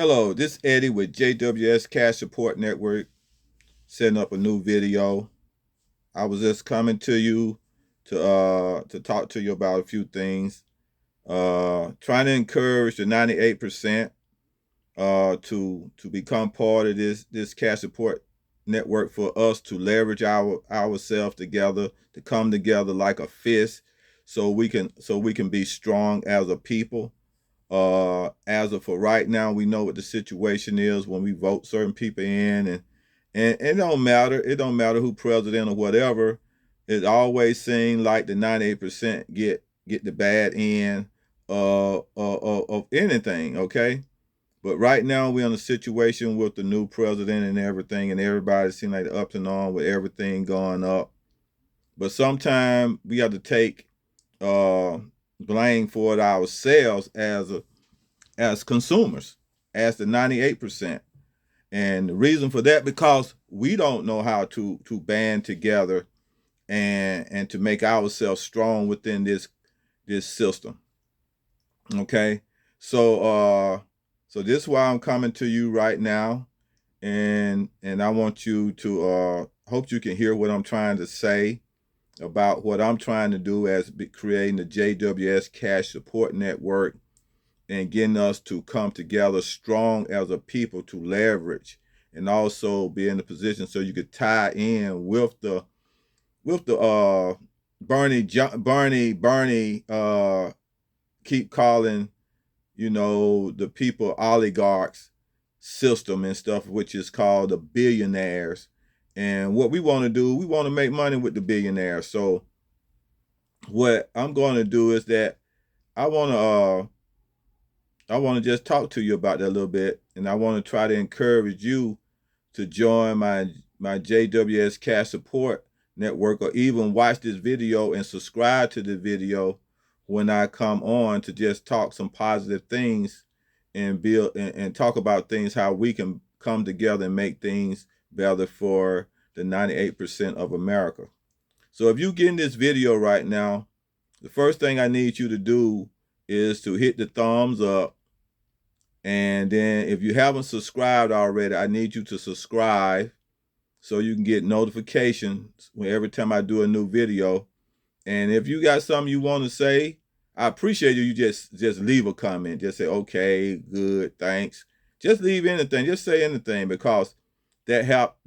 Hello, this is Eddie with JWS CASH Support Network, setting up a new video. I was just coming to you to talk to you about a few things. Trying to encourage the 98% to become part of this cash support network for us to leverage ourselves together, to come together like a fist, so we can be strong as a people. As of for right now, we know what the situation is when we vote certain people in, and it don't matter. It don't matter who president or whatever. It always seems like the 98% get the bad end of anything. Okay, but right now we're in a situation with the new president and everything, and everybody seems like up and on with everything going up. But sometimes we have to take uh, blame for it ourselves as consumers, as the 98%. And the reason for that, because we don't know how to band together and to make ourselves strong within this system. Okay. So this is why I'm coming to you right now. And I want you to hope you can hear what I'm trying to say about what I'm trying to do as creating the JWS Cash Support Network and getting us to come together strong as a people to leverage and also be in the position so you could tie in with the Bernie keep calling the people oligarchs system and stuff, which is called the billionaires. And what we want to do, we want to make money with the billionaires. So what I'm going to do is that I want to just talk to you about that a little bit, and I want to try to encourage you to join my JWS Cash Support Network, or even watch this video and subscribe to the video when I come on to just talk some positive things and build and talk about things, how we can come together and make things better for the 98% of America. So if you get in this video right now, the first thing I need you to do is to hit the thumbs up. And then if you haven't subscribed already, I need you to subscribe so you can get notifications every time I do a new video. And if you got something you want to say, I appreciate you. You just leave a comment. Just say, okay, good, thanks. Just leave anything. Just say anything, because that helped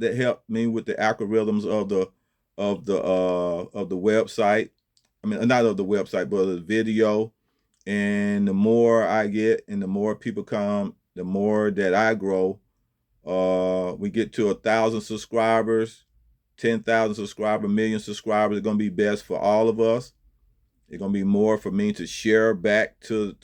me with the algorithms of the website. I mean, not of the website, but of the video. And the more I get and the more people come, the more that I grow. We get to 1,000 subscribers, 10,000 subscribers, 1,000,000 subscribers. It's gonna be best for all of us. It's gonna be more for me to share back to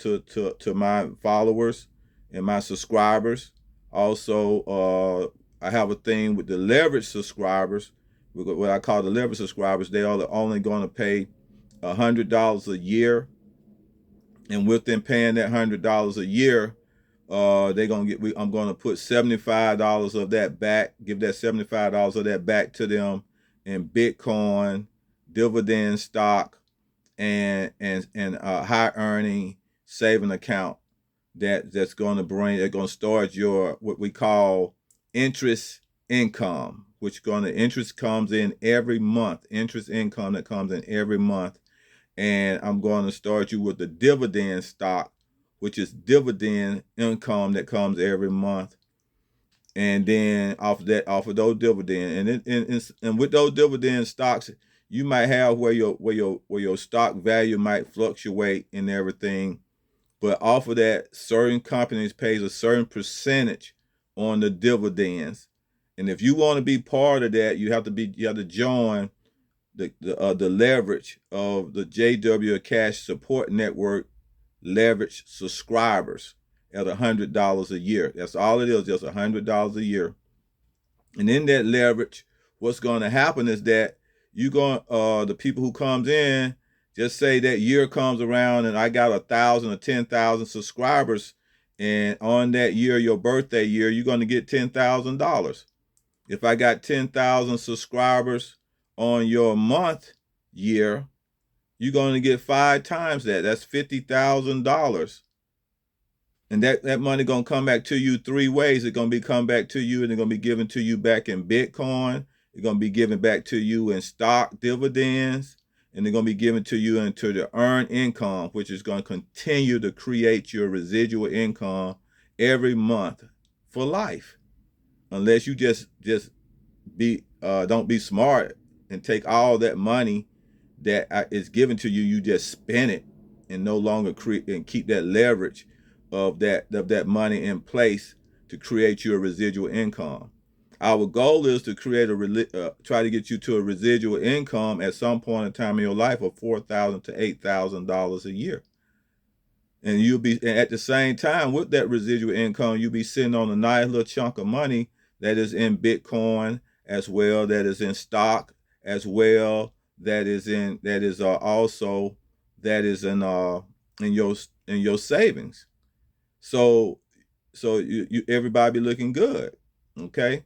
my followers and my subscribers. Also, I have a thing with the leverage subscribers, what I call the leverage subscribers. They are only going to pay $100 a year, and with them paying that $100 a year, they're gonna get. I'm gonna put $75 of that back. Give that $75 of that back to them in Bitcoin, dividend stock, and high earning saving account that's going to bring. They're going to start your what we call interest income, which interest comes in every month. Interest income that comes in every month. And I'm going to start you with the dividend stock, which is dividend income that comes every month. And then off of those dividends, and with those dividend stocks, you might have where your stock value might fluctuate and everything. But off of that, certain companies pays a certain percentage on the dividends. And if you want to be part of that, you have to join the leverage of the JW Cash Support Network leverage subscribers at $100 a year. That's all it is, just $100 a year. And in that leverage, what's going to happen is that the people who comes in, just say that year comes around and I got 1,000 or 10,000 subscribers, and on that year, your birthday year, you're going to get $10,000. If I got 10,000 subscribers on your month year, you're going to get 5 times that. That's $50,000 And that money gonna come back to you three ways. It's gonna be come back to you, and it's gonna be given to you back in Bitcoin. It's gonna be given back to you in stock dividends, and they're gonna be given to you into the earned income, which is gonna continue to create your residual income every month for life. Unless you just be don't be smart and take all that money that is given to you, you just spend it and no longer create and keep that leverage of that money in place to create your residual income. Our goal is to try to get you to a residual income at some point in time in your life of $4,000 to $8,000 a year. And at the same time with that residual income, you'll be sitting on a nice little chunk of money that is in Bitcoin as well, that is in stock as well, also that is in your savings. So you everybody be looking good, okay,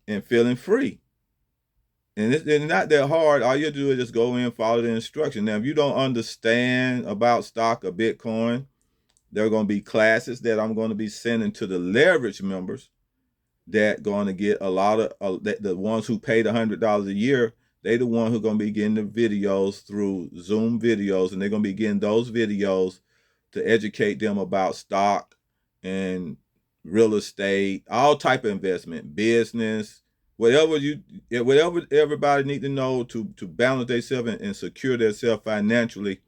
and feeling free. And it's not that hard. All you do is just go in, follow the instruction. Now, if you don't understand about stock or Bitcoin, there are going to be classes that I'm going to be sending to the leverage members that going to get a lot of the ones who paid $100 a year. They the one who are going to be getting the videos through Zoom videos, and they're going to be getting those videos to educate them about stock and real estate, all type of investment, business, whatever everybody need to know to balance themselves and secure themselves financially,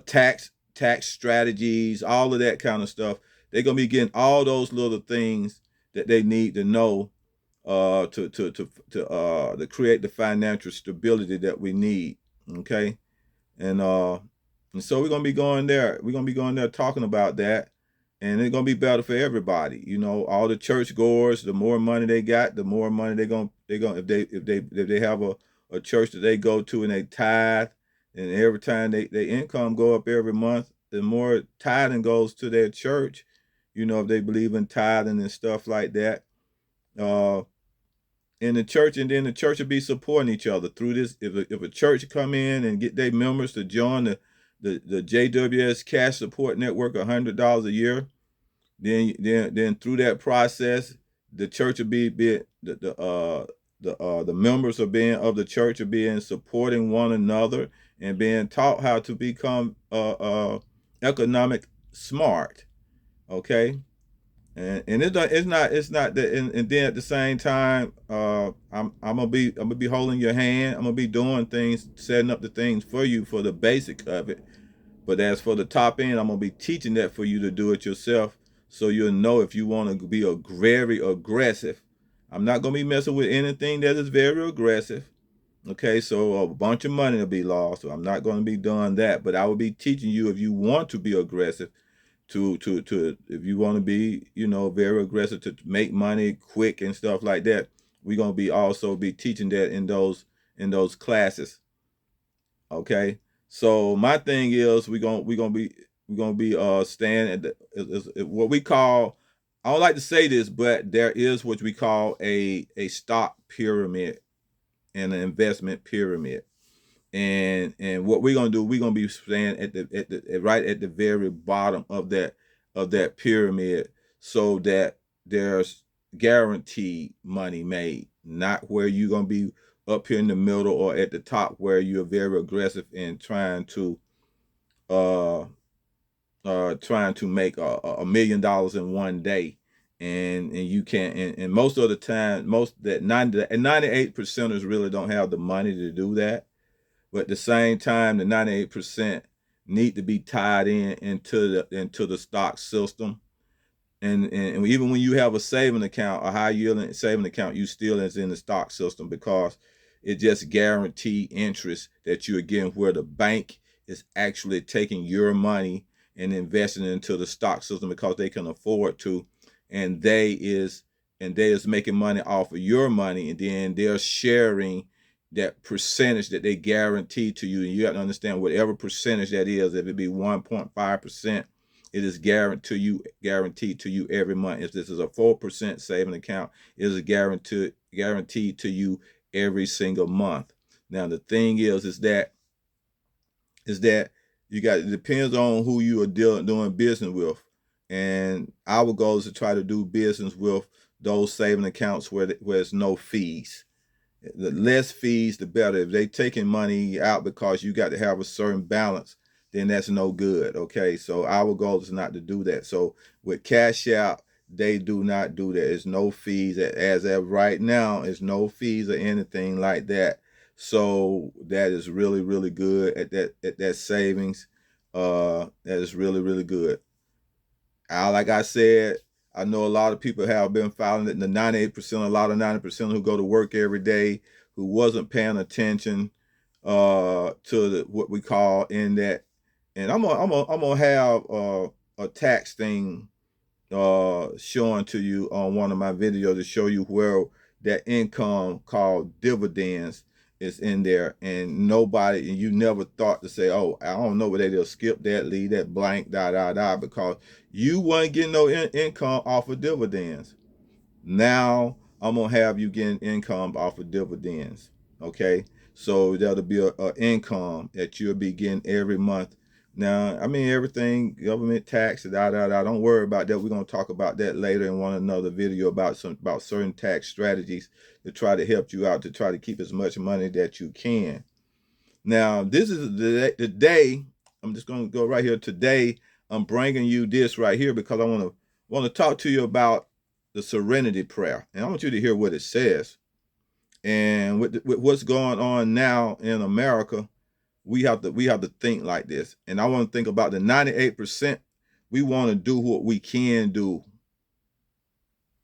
tax strategies, all of that kind of stuff. They're gonna be getting all those little things that they need to know to create the financial stability that we need. Okay, and so we're gonna be going there. We're gonna be going there talking about that, and it's gonna be better for everybody. You know, all the church goers, the more money they got, the more money they're gonna if they have a church that they go to and they tithe, and every time their income go up every month, the more tithing goes to their church. You know, if they believe in tithing and stuff like that. Uh, in the church, and then the church will be supporting each other through this. If a church come in and get their members to join the JWS CASH Support Network $100 a year, then through that process, the church will be the members of the church are being supporting one another and being taught how to become economic smart. Okay, and it's not that, and then at the same time, I'm gonna be holding your hand. I'm gonna be doing things, setting up the things for you for the basic of it. But as for the top end, I'm gonna be teaching that for you to do it yourself, so you'll know if you want to be very aggressive. I'm not gonna be messing with anything that is very aggressive. Okay, so a bunch of money will be lost. So I'm not gonna be doing that. But I will be teaching you if you want to be aggressive to if you want to be, very aggressive to make money quick and stuff like that. We're gonna be also be teaching that in those classes. Okay, so my thing is we're gonna be staying at what we call, I don't like to say this, but there is what we call a stock pyramid and an investment pyramid. And what we're gonna do, we're gonna be staying right at the very bottom of that pyramid, so that there's guaranteed money made, not where you're gonna be up here in the middle or at the top where you're very aggressive in uh trying to make $1 million in one day. And you can't, and most of the time, most that 98 percenters really don't have the money to do that. But at the same time, the 98% need to be tied into the stock system. And even when you have a saving account, a high yielding saving account, you still is in the stock system, because it just guaranteed interest that you're getting, where the bank is actually taking your money and investing into the stock system because they can afford to, and they is making money off of your money, and then they're sharing that percentage that they guarantee to you. And you have to understand, whatever percentage that is, if it be 1.5%, it is guaranteed to you every month. If this is a 4% saving account, it is guaranteed to you every single month. Now the thing is that you got, it depends on who you are doing business with. And our goal is to try to do business with those saving accounts where there's no fees. The less fees, the better. If they taking money out because you got to have a certain balance, then that's no good. Okay, so our goal is not to do that. So with Cash App, they do not do that. There's no fees as of right now. There's no fees or anything like that. So that is really, really good at that savings. That is really, really good. Like I said, I know a lot of people have been filing it. The 98%, a lot of 90% who go to work every day, who wasn't paying attention to what we call in that. And I'm gonna have a tax thing showing to you on one of my videos to show you where that income called dividends is in there. And nobody, and you never thought to say, oh, I don't know where they'll skip that, leave that blank, because you weren't getting no income off of dividends. Now I'm gonna have you getting income off of dividends. Okay, so that'll be a income that you'll be getting every month. Now, I mean, everything, government tax, Don't worry about that. We're gonna talk about that later in another video about certain tax strategies to try to help you out to try to keep as much money that you can. Now, this is the day. I'm just gonna go right here today. I'm bringing you this right here because I want to talk to you about the Serenity prayer, and I want you to hear what it says. And with what's going on now in America, we have to think like this. And I want to think about the 98%. We want to do what we can do.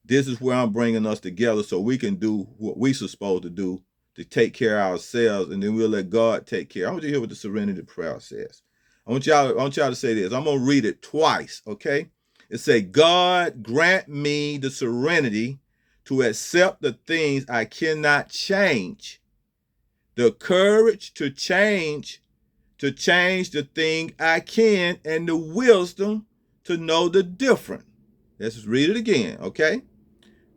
This is where I'm bringing us together so we can do what we're supposed to do to take care of ourselves, and then we'll let God take care. I want you to hear what the Serenity prayer says. I want y'all to say this. I'm gonna read it twice, okay? It say, God grant me the serenity to accept the things I cannot change, the courage to change the thing I can, and the wisdom to know the difference. Let's just read it again, okay?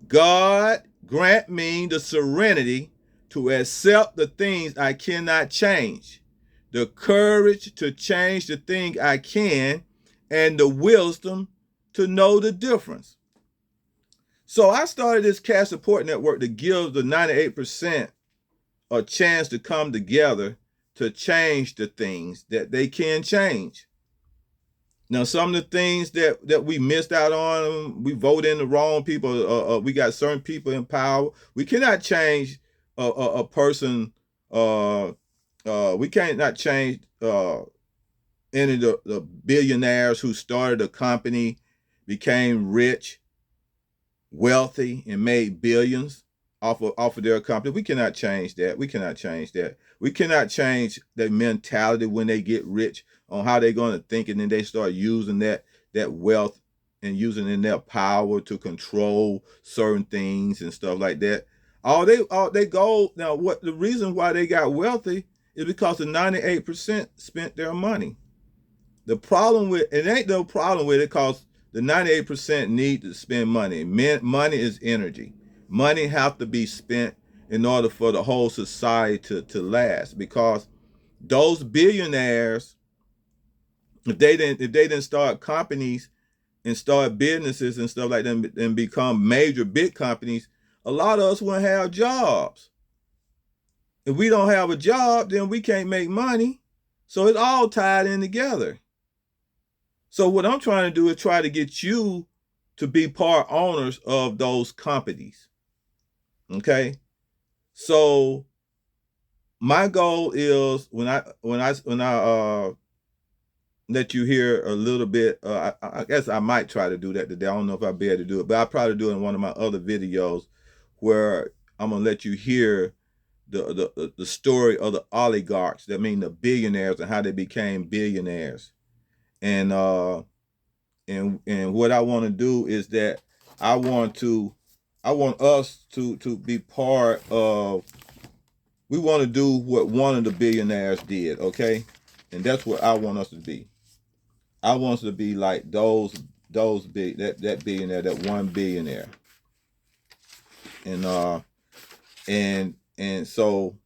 God grant me the serenity to accept the things I cannot change, the courage to change the thing I can, and the wisdom to know the difference. So I started this cash support network to give the 98% a chance to come together to change the things that they can change. Now, some of the things that we missed out on, we voted in the wrong people. We got certain people in power. We cannot change a person. We can't not change any of the billionaires who started a company, became rich, wealthy, and made billions off of their company. We cannot change that. We cannot change that. We cannot change their mentality when they get rich on how they're going to think, and then they start using that wealth and using in their power to control certain things and stuff like that. All they go now. What the reason why they got wealthy is because the 98% spent their money. The problem with it ain't no problem with it because the 98% need to spend money. Money is energy. Money have to be spent in order for the whole society to last. Because those billionaires, if they didn't start companies and start businesses and stuff like that and become major big companies, a lot of us wouldn't have jobs. If we don't have a job, then we can't make money. So it's all tied in together. So what I'm trying to do is try to get you to be part owners of those companies. Okay? So my goal is when I let you hear a little bit, I guess I might try to do that today. I don't know if I'll be able to do it, but I'll probably do it in one of my other videos where I'm gonna let you hear the story of the oligarchs, that mean the billionaires, and how they became billionaires. And what I want to do is that I want us to be part of. We want to do what one of the billionaires did, okay? And that's what I want us to be. I want us to be like those big that billionaire, that one billionaire. And so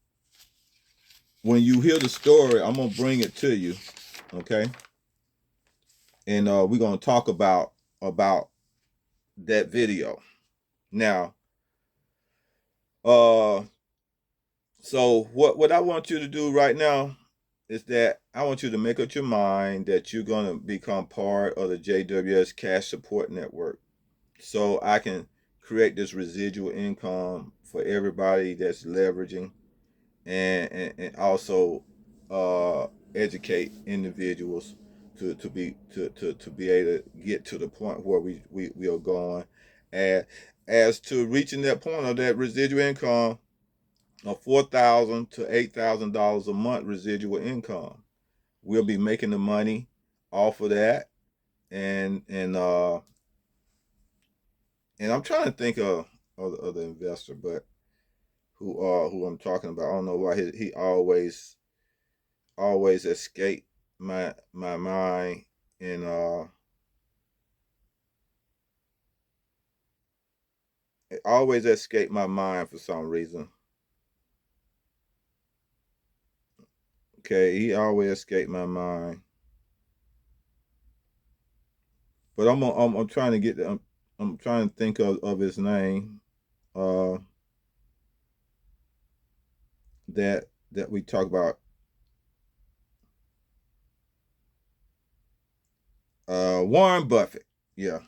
when you hear the story, I'm gonna bring it to you, okay? And we're gonna talk about about that video. Now, uh, so what I want you to do right now is that I want you to make up your mind that you're gonna become part of the JWS Cash Support Network, so I can create this residual income for everybody that's leveraging, and also educate individuals to be able to get to the point where we are going. And as to reaching that point of that residual income of $4,000 to $8,000 a month residual income, we'll be making the money off of that. And I'm trying to think of the investor, but who I'm talking about. I don't know why he always escape my mind, and it always escape my mind for some reason. Okay, he always escape my mind. But I'm trying to get I'm trying to think of his name. Uh, that we talk about. Warren Buffett. Yeah,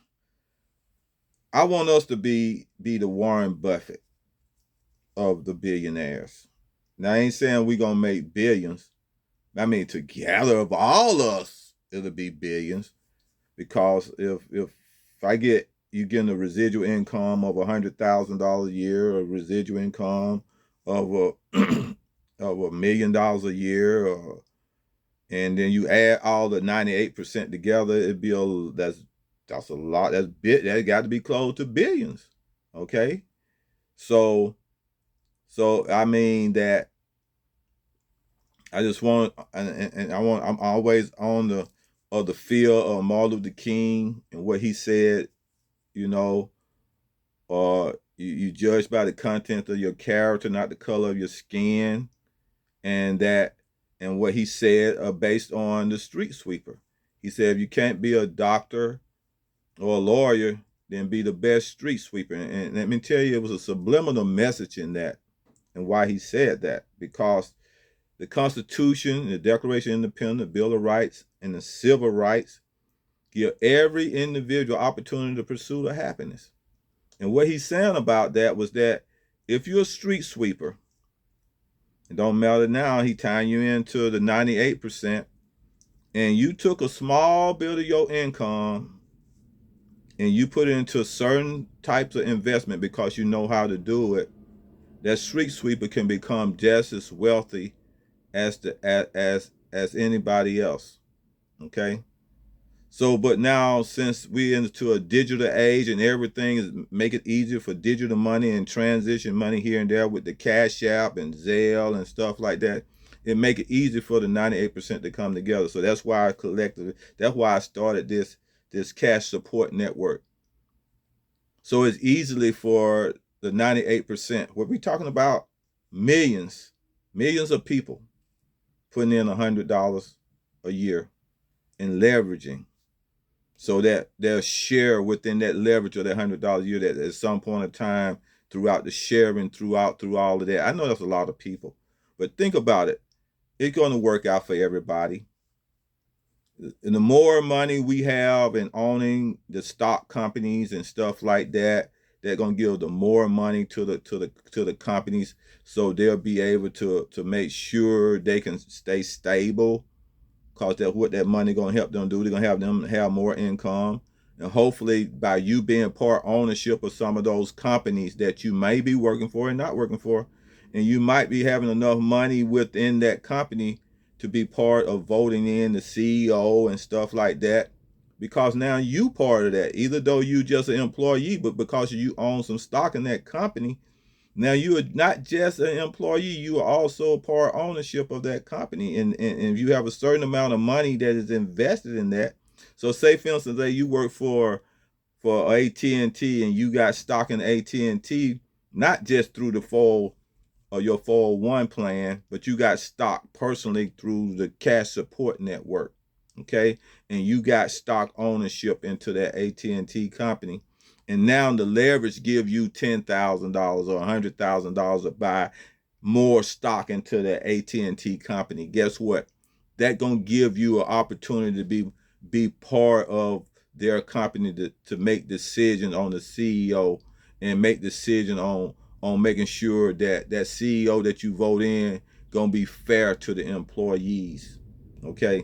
I want us to be the Warren Buffett of the billionaires. Now I ain't saying we gonna make billions. I mean, together of all us, it'll be billions. Because if I get you getting a residual income of $100,000 a year, a residual income of a of $1 million a year, and then you add all the 98% together, it'd be that's a lot. That got to be close to billions. Okay, so I mean that I just want, and I'm always on the feel of Martin Luther King and what he said. You know, you judge by the content of your character, not the color of your skin, and what he said based on the street sweeper. He said if you can't be a doctor or a lawyer, then be the best street sweeper. And let me tell you, it was a subliminal message in that, and why he said that, because the Constitution, the Declaration of Independence, the Bill of Rights, and the Civil Rights give every individual opportunity to pursue the happiness. And what he's saying about that was that if you're a street sweeper, it don't matter now, he tying you into the 98%, and you took a small bit of your income and you put it into certain types of investment because you know how to do it, that street sweeper can become just as wealthy as anybody else. Okay? So, but now since we're into a digital age and everything is make it easier for digital money and transition money here and there with the Cash App and Zelle and stuff like that, it make it easy for the 98% to come together. So that's why that's why I started this cash support network. So it's easily for the 98%. We're talking about millions of people putting in $100 a year and leveraging, so that they'll share within that leverage of that $100 a year, that at some point in time throughout the sharing through all of that. I know that's a lot of people, but think about it. It's going to work out for everybody. And the more money we have in owning the stock companies and stuff like that, they're going to give the more money to the companies, so they'll be able to make sure they can stay stable, because that's what that money gonna help them do. They're gonna have them have more income, and hopefully by you being part ownership of some of those companies that you may be working for and not working for, and you might be having enough money within that company to be part of voting in the CEO and stuff like that, because now you part of that, either though you just an employee, but because you own some stock in that company, now you are not just an employee, you are also part ownership of that company. And if you have a certain amount of money that is invested in that. So say for instance, say you work for AT&T and you got stock in AT&T, not just through the full or your 401 plan, but you got stock personally through the cash support network. okay, and you got stock ownership into that AT&T company, and now the leverage give you $10,000 or $100,000 to buy more stock into the AT&T company. Guess what? That gonna give you an opportunity to be part of their company to make decisions on the CEO and make decision on making sure that that CEO that you vote in gonna be fair to the employees. Okay.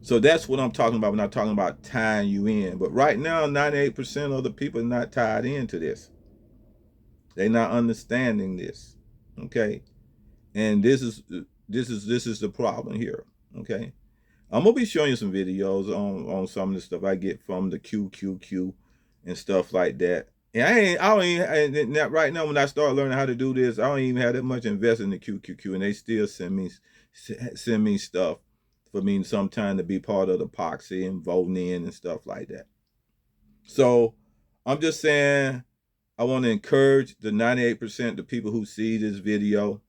So that's what I'm talking about when I'm talking about tying you in. But right now, 98% of the people are not tied into this. They're not understanding this. Okay. And this is the problem here. Okay. I'm gonna be showing you some videos on some of the stuff I get from the QQQ and stuff like that. And I don't even, and right now when I start learning how to do this, I don't even have that much invested in the QQQ, and they still send me stuff for me sometime to be part of the poxy and voting in and stuff like that. So I'm just saying I want to encourage the 98% of the people who see this video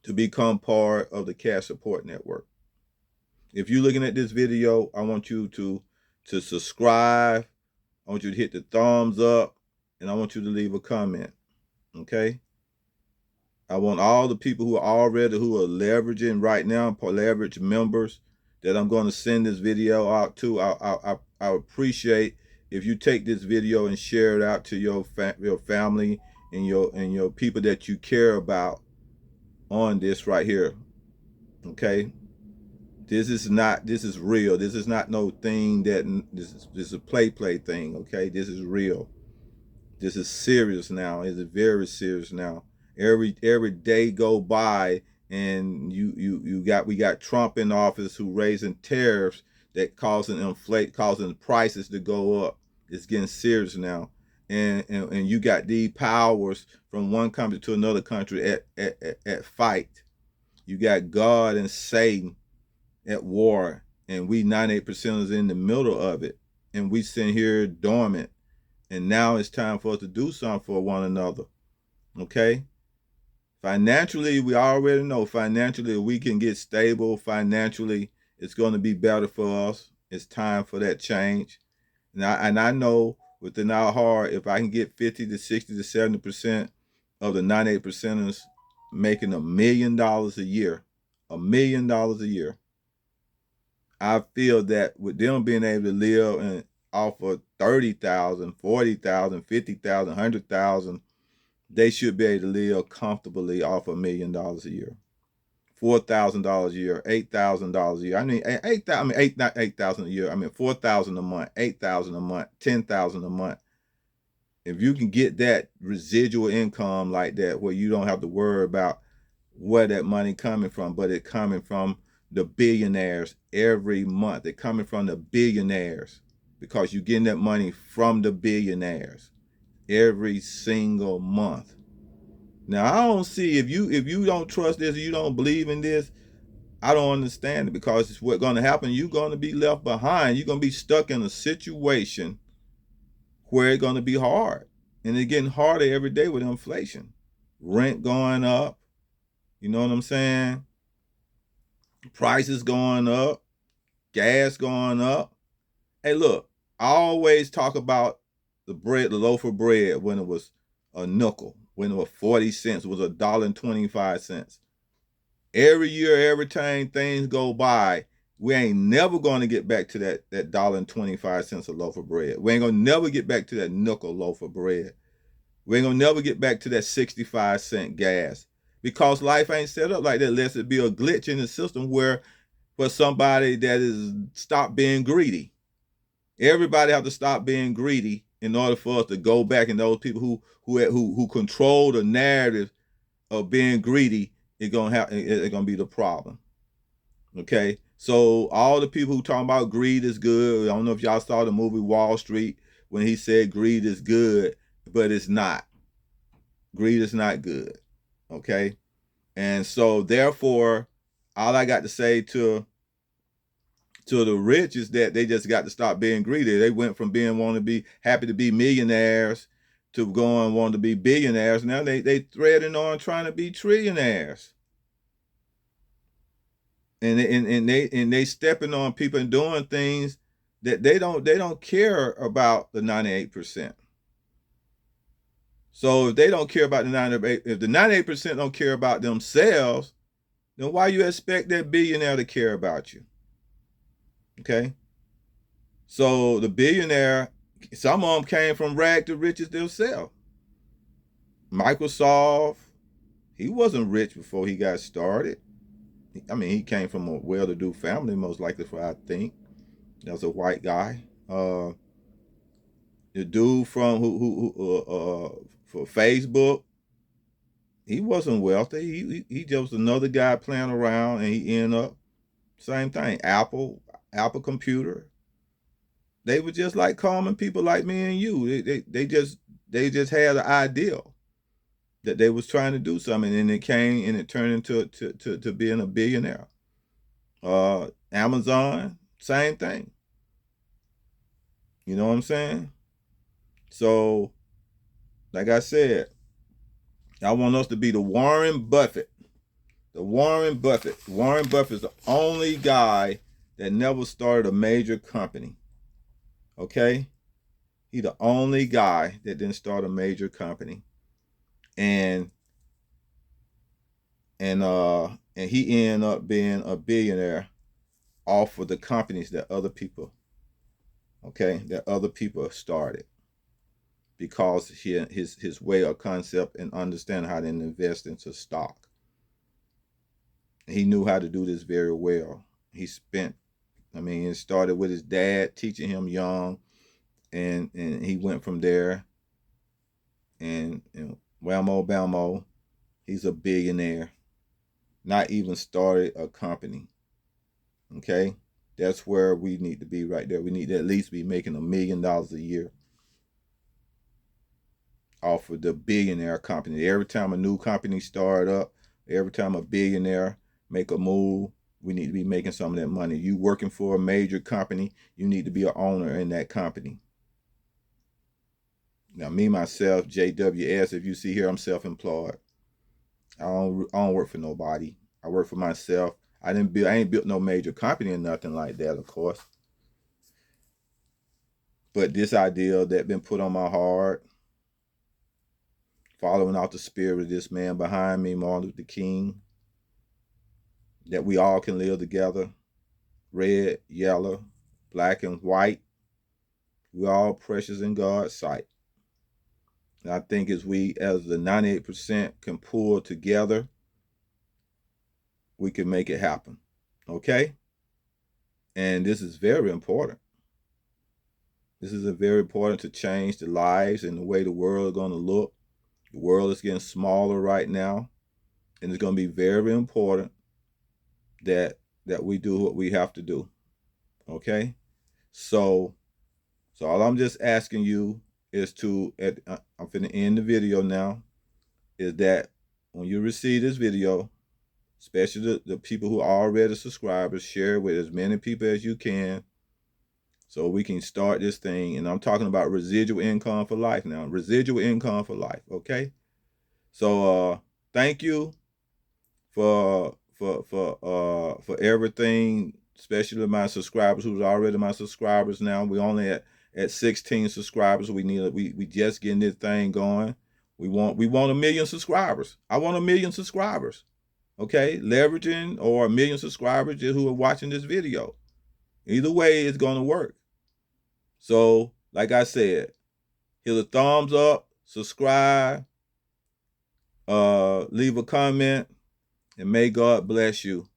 to become part of the Cash Support Network. If you're looking at this video, I want you to subscribe. I want you to hit the thumbs up, and I want you to leave a comment. Okay? I want all the people who are leveraging right now, leverage members that I'm going to send this video out to. I appreciate if you take this video and share it out to your family and your people that you care about on this right here. Okay? This is real. This is not no thing that this is a play thing. Okay, this is real. This is serious now. It's very serious now. Every day go by and we got Trump in office who raising tariffs that causing prices to go up. It's getting serious now. And you got these powers from one country to another country at fight. You got God and Satan at war, and we 98% is in the middle of it, and we sitting here dormant. And now it's time for us to do something for one another. Okay? Financially, we already know financially we can get stable. Financially, it's going to be better for us. It's time for that change. And I know within our heart, if I can get 50 to 60 to 70% of the 98 percenters making $1 million a year, $1 million a year, I feel that with them being able to live and off of 30,000, 40,000, 50,000, 100,000, they should be able to live comfortably off $1 million a year. $4,000 a year, $8,000 a year. I mean, not 8,000 a year. I mean, 4,000 a month, 8,000 a month, 10,000 a month. If you can get that residual income like that, where you don't have to worry about where that money coming from, but it coming from the billionaires every month. They're coming from the billionaires because you're getting that money from the billionaires every single month. Now I don't see, if you don't trust this, or you don't believe in this, I don't understand it, because it's what's going to happen. You're going to be left behind. You're going to be stuck in a situation where it's going to be hard, and it's getting harder every day with inflation, rent going up. You know what I'm saying? Prices going up, gas going up. Hey, look, I always talk about the loaf of bread when it was a nickel, when it was 40 cents, it was $1.25. Every year, every time things go by, we ain't never going to get back to that $1.25 a loaf of bread. We ain't going to never get back to that nickel loaf of bread. We ain't going to never get back to that 65-cent gas, because life ain't set up like that unless it be a glitch in the system where for somebody that is stop being greedy. Everybody have to stop being greedy in order for us to go back. And those people who control the narrative of being greedy, it's gonna be the problem. Okay, so all the people who talking about greed is good. I don't know if y'all saw the movie Wall Street when he said greed is good, but it's not. Greed is not good. Okay, and so therefore, all I got to say to the rich is that they just got to stop being greedy. They went from want to be happy to be millionaires to going want to be billionaires. Now they threading on trying to be trillionaires. and they stepping on people and doing things that they don't care about the 98%. So if they don't care about the 98, if the 98% don't care about themselves, then why you expect that billionaire to care about you? Okay. So the billionaire, some of them came from rag to riches themselves. Microsoft, he wasn't rich before he got started. I mean, he came from a well-to-do family, most likely, for I think. That was a white guy. The dude from for Facebook, he wasn't wealthy. He just was another guy playing around, and he ended up same thing. Apple computer. They were just like common people like me and you. They just had an ideal that they was trying to do something, and it came and it turned into to being a billionaire. Amazon, same thing. You know what I'm saying? So, like I said, I want us to be the Warren Buffett. The Warren Buffett. Warren Buffett is the only guy that never started a major company. Okay? He the only guy that didn't start a major company. And he ended up being a billionaire off of the companies that other people started, because his way of concept and understand how to invest into stock. He knew how to do this very well. It started with his dad teaching him young, and he went from there, and whammo bammo, he's a billionaire. Not even started a company. Okay? That's where we need to be right there. We need to at least be making $1 million a year off of the billionaire company. Every time a new company start up, every time a billionaire make a move, we need to be making some of that money. You working for a major company, you need to be an owner in that company. Now, me, myself, JWS, if you see here, I'm self-employed. I don't work for nobody. I work for myself. I ain't built no major company or nothing like that, of course. But this idea that been put on my heart, following out the spirit of this man behind me, Martin Luther King, that we all can live together, red, yellow, black, and white. We all precious in God's sight. And I think as the 98% can pull together, we can make it happen. Okay? And this is very important. This is very important to change the lives and the way the world is going to look. The world is getting smaller right now, and it's going to be very important that we do what we have to do. Okay? So all I'm just asking you is I'm finna end the video now, is that when you receive this video, especially the people who are already subscribers, share it with as many people as you can, so we can start this thing. And I'm talking about residual income for life now. Residual income for life, okay? So thank you for everything, especially my subscribers who's already my subscribers now. We only at 16 subscribers. We just getting this thing going. We want 1 million subscribers. I want 1 million subscribers. Okay? Leveraging or 1 million subscribers just who are watching this video. Either way, it's going to work. So, like I said, hit a thumbs up, subscribe, leave a comment, and may God bless you.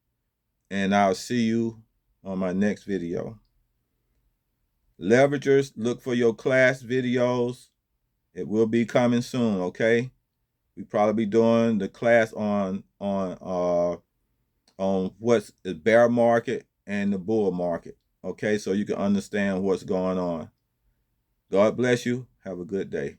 And I'll see you on my next video. Leveragers, look for your class videos. It will be coming soon, okay? We probably be doing the class on what's the bear market and the bull market. Okay, so you can understand what's going on. God bless you. Have a good day.